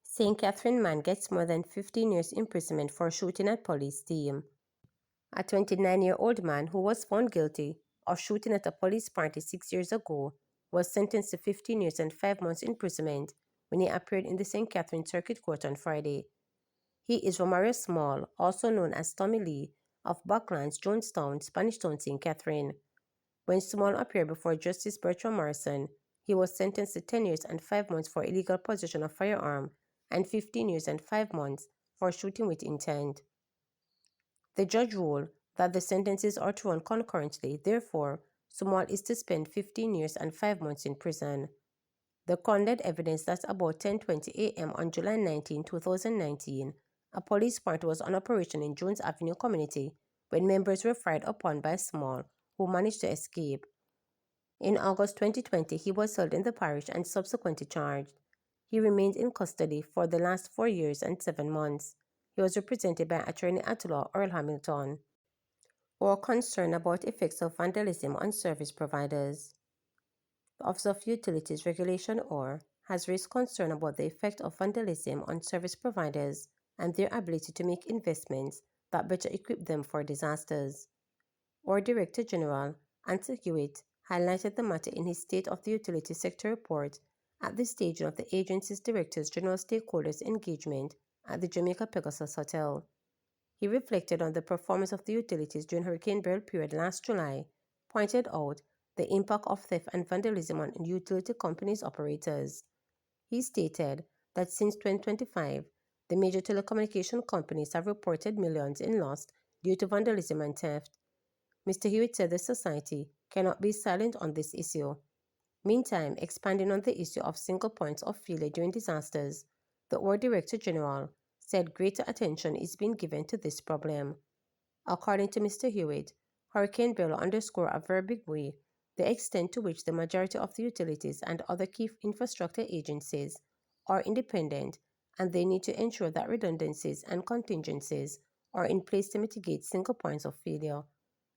St. Katherine man gets more than 15 years imprisonment for shooting at police team. A 29-year-old man who was found guilty of shooting at a police party 6 years ago was sentenced to 15 years and 5 months imprisonment when he appeared in the St. Catherine Circuit Court on Friday. He is Romario Small, also known as Tommy Lee, of Bucklands, Jonestown, Spanish Town, St. Catherine. When Small appeared before Justice Bertram Morrison, he was sentenced to 10 years and 5 months for illegal possession of firearm and 15 years and 5 months for shooting with intent. The judge ruled that the sentences are to run concurrently, therefore, Small is to spend 15 years and 5 months in prison. The court led evidence that about 10:20 a.m. on July 19, 2019, a police party was on operation in Jones Avenue community when members were fired upon by Small, who managed to escape. In August 2020, he was held in the parish and subsequently charged. He remained in custody for the last 4 years and 7 months. He was represented by attorney at law Earl Hamilton. Or concern about effects of vandalism on service providers. The Office of Utilities Regulation OR has raised concern about the effect of vandalism on service providers and their ability to make investments that better equip them for disasters. OR Director General Anthony Hewitt highlighted the matter in his State of the Utility Sector report at the staging of the agency's Directors General Stakeholders Engagement at the Jamaica Pegasus Hotel. He reflected on the performance of the utilities during Hurricane Beryl period last July, pointed out the impact of theft and vandalism on utility companies' operators. He stated that since 2025, the major telecommunication companies have reported millions in loss due to vandalism and theft. Mr. Hewitt said the society cannot be silent on this issue. Meantime, expanding on the issue of single points of failure during disasters, the OR Director General said greater attention is being given to this problem. According to Mr. Hewitt, Hurricane Beryl underscored a very big way the extent to which the majority of the utilities and other key infrastructure agencies are independent, and they need to ensure that redundancies and contingencies are in place to mitigate single points of failure.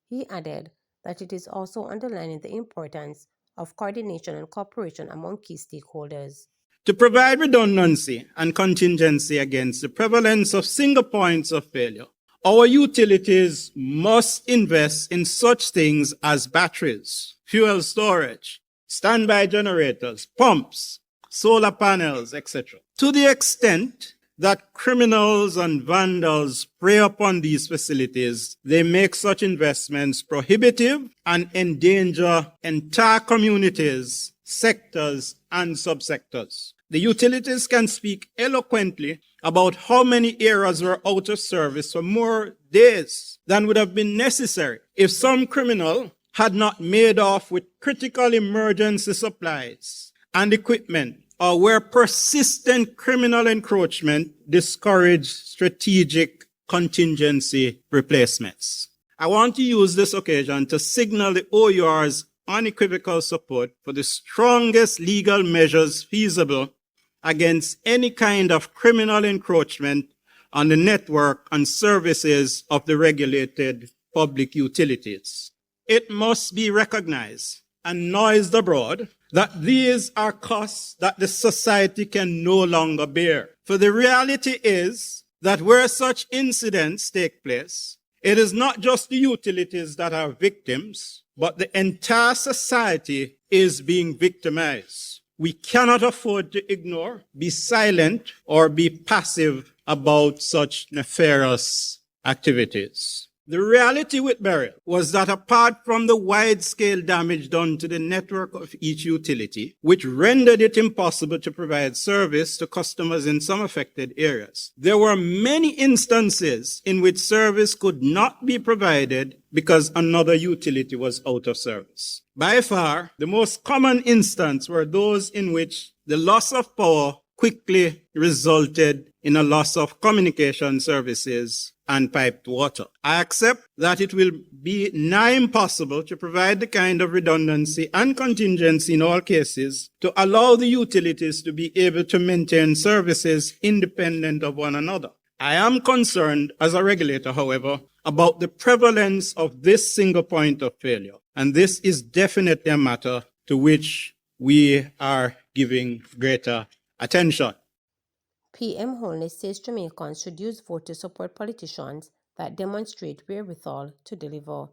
He added that it is also underlining the importance of coordination and cooperation among key stakeholders. To provide redundancy and contingency against the prevalence of single points of failure, our utilities must invest in such things as batteries, fuel storage, standby generators, pumps, solar panels, etc. To the extent that criminals and vandals prey upon these facilities, they make such investments prohibitive and endanger entire communities, sectors, and subsectors. The utilities can speak eloquently about how many areas were out of service for more days than would have been necessary if some criminal had not made off with critical emergency supplies and equipment, or where persistent criminal encroachment discouraged strategic contingency replacements. I want to use this occasion to signal the OUR's unequivocal support for the strongest legal measures feasible against any kind of criminal encroachment on the network and services of the regulated public utilities. It must be recognized and noised abroad that these are costs that the society can no longer bear. For the reality is that where such incidents take place, it is not just the utilities that are victims, but the entire society is being victimized. We cannot afford to ignore, be silent, or be passive about such nefarious activities. The reality with Beryl was that apart from the wide-scale damage done to the network of each utility, which rendered it impossible to provide service to customers in some affected areas, there were many instances in which service could not be provided because another utility was out of service. By far, the most common instance were those in which the loss of power quickly resulted in a loss of communication services and piped water. I accept that it will be nigh impossible to provide the kind of redundancy and contingency in all cases to allow the utilities to be able to maintain services independent of one another. I am concerned as a regulator, however, about the prevalence of this single point of failure. And this is definitely a matter to which we are giving greater attention. PM Holness says Jamaicans should use vote to support politicians that demonstrate wherewithal to deliver.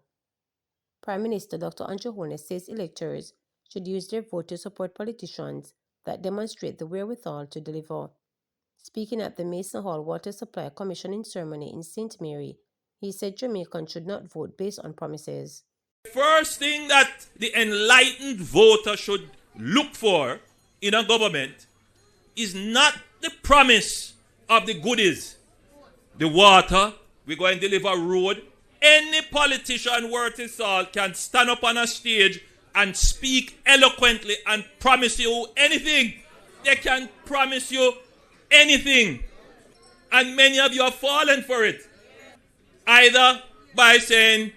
Prime Minister Dr. Andrew Holness says electors should use their vote to support politicians that demonstrate the wherewithal to deliver. Speaking at the Mason Hall Water Supply Commissioning ceremony in St. Mary, he said Jamaicans should not vote based on promises. First thing that the enlightened voter should look for in a government is not the promise of the goodies, the water, we're going to deliver road. Any politician worth his salt can stand up on a stage and speak eloquently and promise you anything. They can promise you anything. And many of you have fallen for it. Either by saying,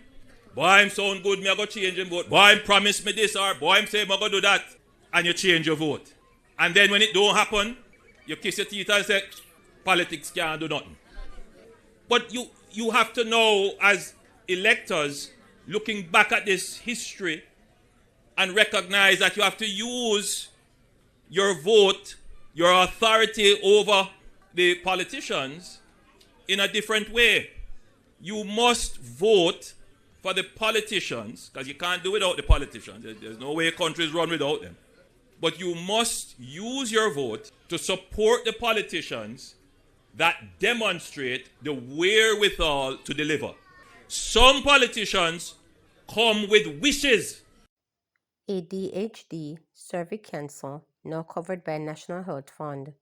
boy, I'm sound good, me I go change your vote. Boy, I'm promise me this, or boy, I'm saying I go do that. And you change your vote. And then when it don't happen, you kiss your teeth and say, politics can't do nothing. But you have to know, as electors, looking back at this history, and recognize that you have to use your vote, your authority over the politicians in a different way. You must vote for the politicians, because you can't do without the politicians. There's no way countries run without them. But you must use your vote to support the politicians that demonstrate the wherewithal to deliver. Some politicians come with wishes. ADHD, cervical cancer, now covered by National Health Fund.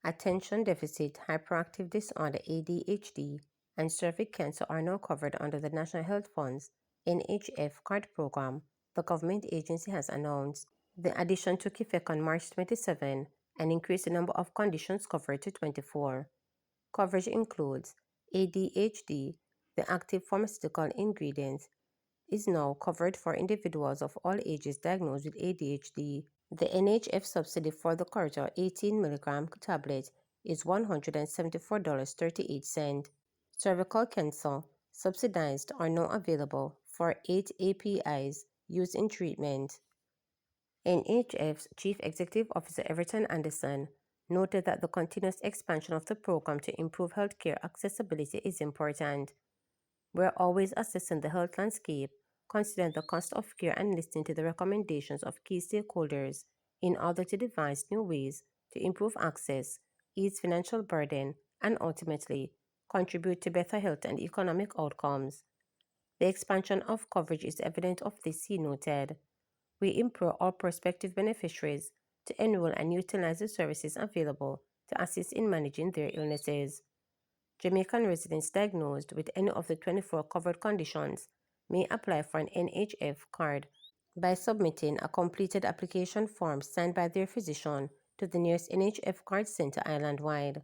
Attention Deficit Hyperactive Disorder ADHD and cervical cancer are now covered under the National Health Fund's NHF card program, the government agency has announced. The addition took effect on March 27 and increased the number of conditions covered to 24. Coverage includes ADHD, the active pharmaceutical ingredient, is now covered for individuals of all ages diagnosed with ADHD. The NHF subsidy for the Cordial 18 mg tablet is $174.38. Cervical cancer, subsidized, are now available for 8 APIs used in treatment. NHF's Chief Executive Officer Everton Anderson noted that the continuous expansion of the program to improve healthcare accessibility is important. We're always assessing the health landscape, considering the cost of care and listening to the recommendations of key stakeholders in order to devise new ways to improve access, ease financial burden, and ultimately contribute to better health and economic outcomes. The expansion of coverage is evidence of this, he noted. We implore all prospective beneficiaries to enroll and utilize the services available to assist in managing their illnesses. Jamaican residents diagnosed with any of the 24 covered conditions may apply for an NHF card by submitting a completed application form signed by their physician to the nearest NHF card center island-wide.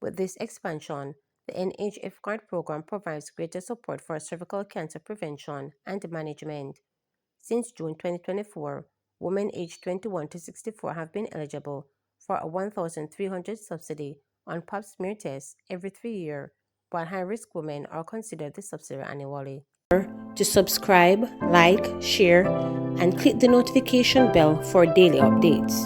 With this expansion, the NHF card program provides greater support for cervical cancer prevention and management. Since June 2024, women aged 21 to 64 have been eligible for a $1,300 subsidy on pap smear tests every 3 years, while high-risk women are considered the subsidy annually. To subscribe, like, share, and click the notification bell for daily updates.